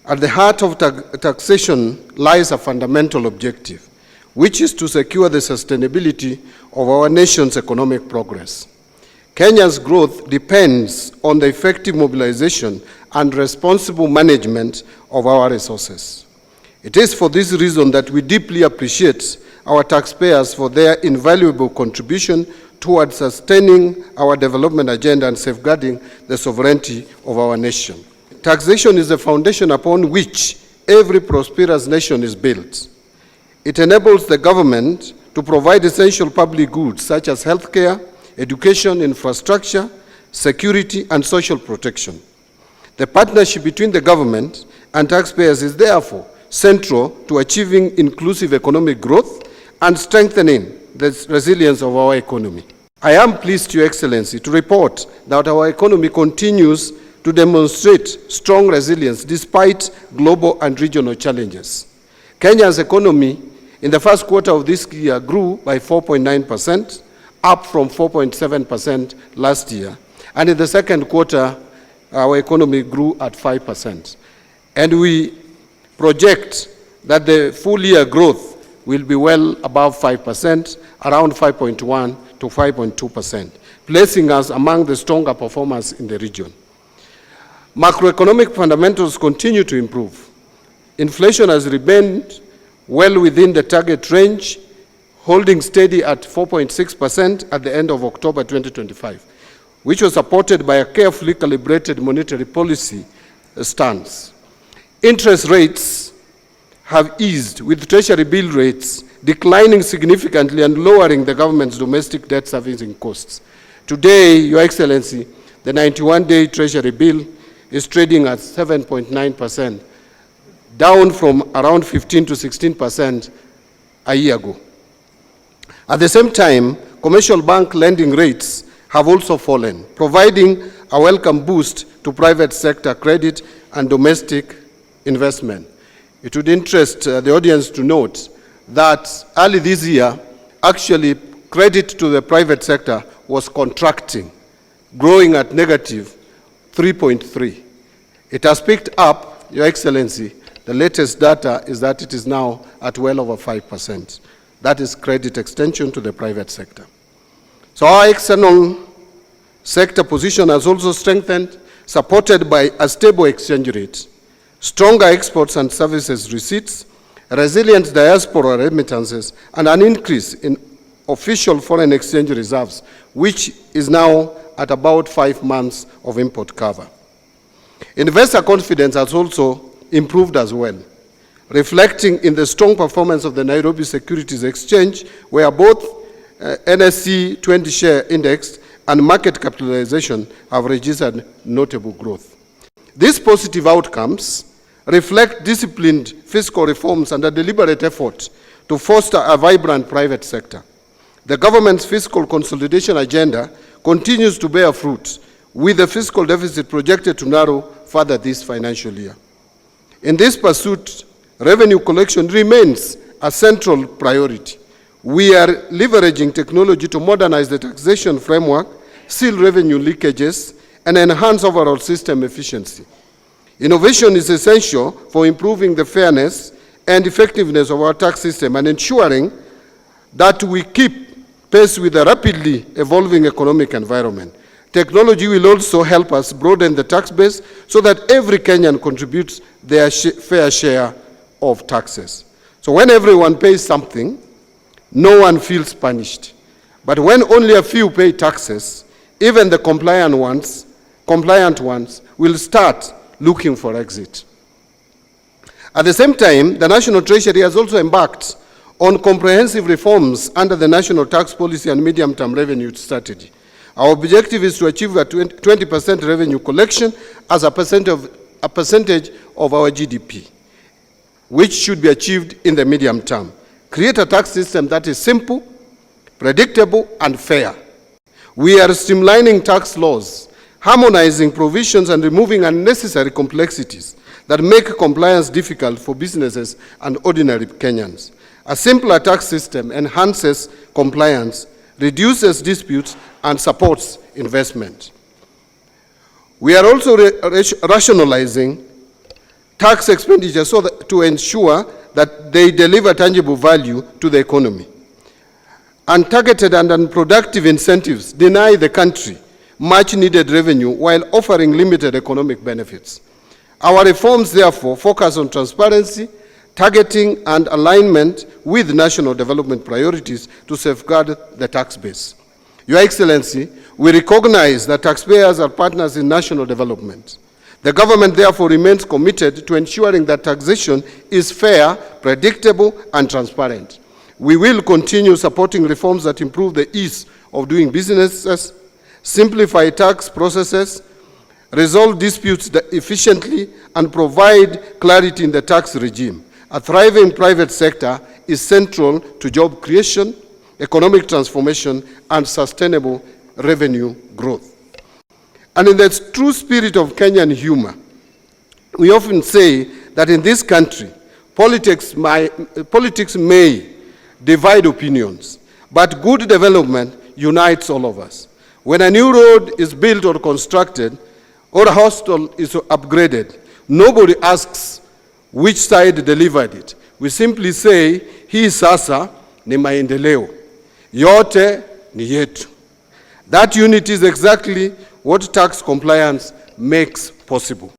At the heart of taxation lies a fundamental objective, which is to secure the sustainability of our nation's economic progress. Kenya's growth depends on the effective mobilization and responsible management of our resources. It is for this reason that we deeply appreciate our taxpayers for their invaluable contribution towards sustaining our development agenda and safeguarding the sovereignty of our nation. Taxation is the foundation upon which every prosperous nation is built. It enables the government to provide essential public goods such as healthcare, education, infrastructure, security, and social protection. The partnership between the government and taxpayers is therefore central to achieving inclusive economic growth and strengthening the resilience of our economy. I am pleased, Your Excellency, to report that our economy continues to demonstrate strong resilience despite global and regional challenges. Kenya's economy in the first quarter of this year grew by 4.9%, up from 4.7% last year. And in the second quarter, our economy grew at 5%. And we project that the full year growth will be well above 5%, around 5.1 to 5.2%, placing us among the stronger performers in the region. Macroeconomic fundamentals continue to improve. Inflation has remained well within the target range, holding steady at 4.6% at the end of October 2025, which was supported by a carefully calibrated monetary policy stance. Interest rates have eased, with Treasury bill rates declining significantly and lowering the government's domestic debt servicing costs. Today, Your Excellency, the 91-day Treasury bill is trading at 7.9%, down from around 15 to 16% a year ago. At the same time, commercial bank lending rates have also fallen, providing a welcome boost to private sector credit and domestic investment. It would interest the audience to note that early this year, actually credit to the private sector was contracting, growing at negative 3.3. It has picked up, Your Excellency. The latest data is that it is now at well over 5%. That is credit extension to the private sector. So our external sector position has also strengthened, supported by a stable exchange rate, stronger exports and services receipts, resilient diaspora remittances, and an increase in official foreign exchange reserves, which is now at about 5 months of import cover. Investor confidence has also improved as well, reflecting in the strong performance of the Nairobi Securities Exchange, where both NSE 20 share index and market capitalization have registered notable growth. These positive outcomes reflect disciplined fiscal reforms and a deliberate effort to foster a vibrant private sector. The government's fiscal consolidation agenda continues to bear fruit, with the fiscal deficit projected to narrow further this financial year. In this pursuit, revenue collection remains a central priority. We are leveraging technology to modernize the taxation framework, seal revenue leakages, and enhance overall system efficiency. Innovation is essential for improving the fairness and effectiveness of our tax system and ensuring that we keep pace with the rapidly evolving economic environment. Technology will also help us broaden the tax base so that every Kenyan contributes their fair share of taxes. So when everyone pays something, no one feels punished. But when only a few pay taxes, even the compliant ones will start looking for exit. At the same time, the National Treasury has also embarked on comprehensive reforms under the National Tax Policy and Medium-Term Revenue Strategy. Our objective is to achieve a 20% revenue collection as a percentage of our GDP, which should be achieved in the medium term. Create a tax system that is simple, predictable, and fair. We are streamlining tax laws, harmonizing provisions, and removing unnecessary complexities that make compliance difficult for businesses and ordinary Kenyans. A simpler tax system enhances compliance, reduces disputes, and supports investment. We are also rationalizing tax expenditure so that to ensure that they deliver tangible value to the economy. Untargeted and unproductive incentives deny the country much needed revenue while offering limited economic benefits. Our reforms, therefore, focus on transparency, targeting, and alignment with national development priorities to safeguard the tax base. Your Excellency, we recognize that taxpayers are partners in national development. The government, therefore, remains committed to ensuring that taxation is fair, predictable, and transparent. We will continue supporting reforms that improve the ease of doing businesses, simplify tax processes, resolve disputes efficiently, and provide clarity in the tax regime. A thriving private sector is central to job creation, economic transformation, and sustainable revenue growth. And in the true spirit of Kenyan humor, we often say that in this country, politics may divide opinions, but good development unites all of us. When a new road is built or constructed, or a hospital is upgraded, nobody asks which side delivered it. We simply say, hii sasa ni maendeleo, yote ni yetu. That unity is exactly what tax compliance makes possible.